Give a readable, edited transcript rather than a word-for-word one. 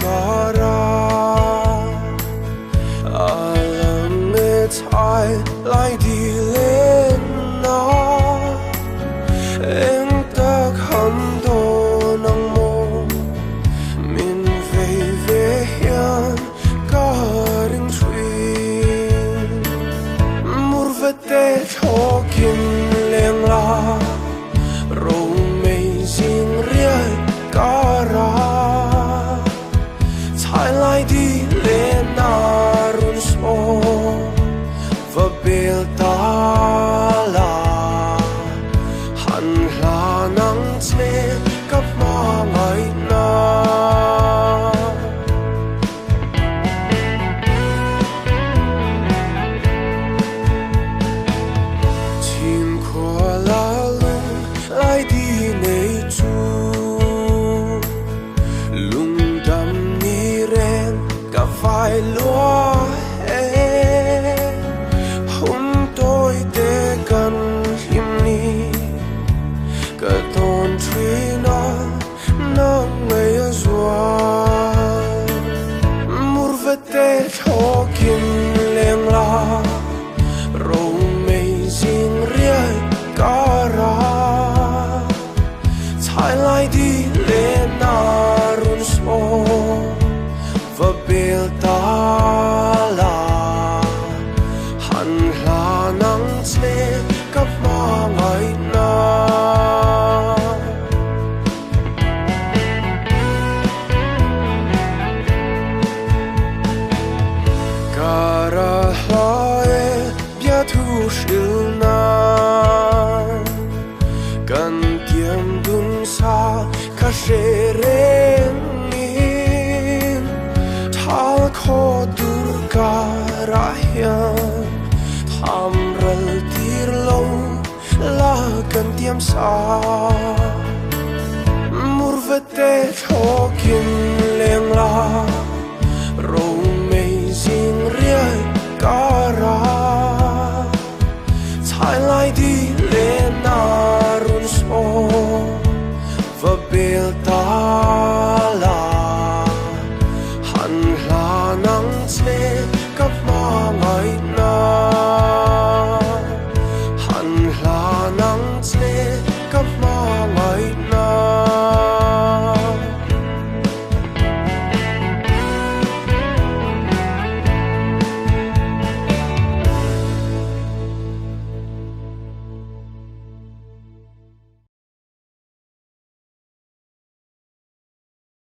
gara alam me chai lai di lên na em ta kham do nang mo min ve hian ka ring thui mur ve te thokin leng la ro mei jing ria gara chai lai di lên na run so và bel ta la han la nang che kap ma ngai na chim khua la lung lai đi nei chu lung dam ni ren ka vai lua te thokin leng la ro mei jing ria gara chai lai di le na run so va bel ta la han la nang che kap ma ngai na thu shil na kan tiam dun sa ka shere in thal kho dur ka ra hian tham ral tir lo la kan tiam sa mur ve te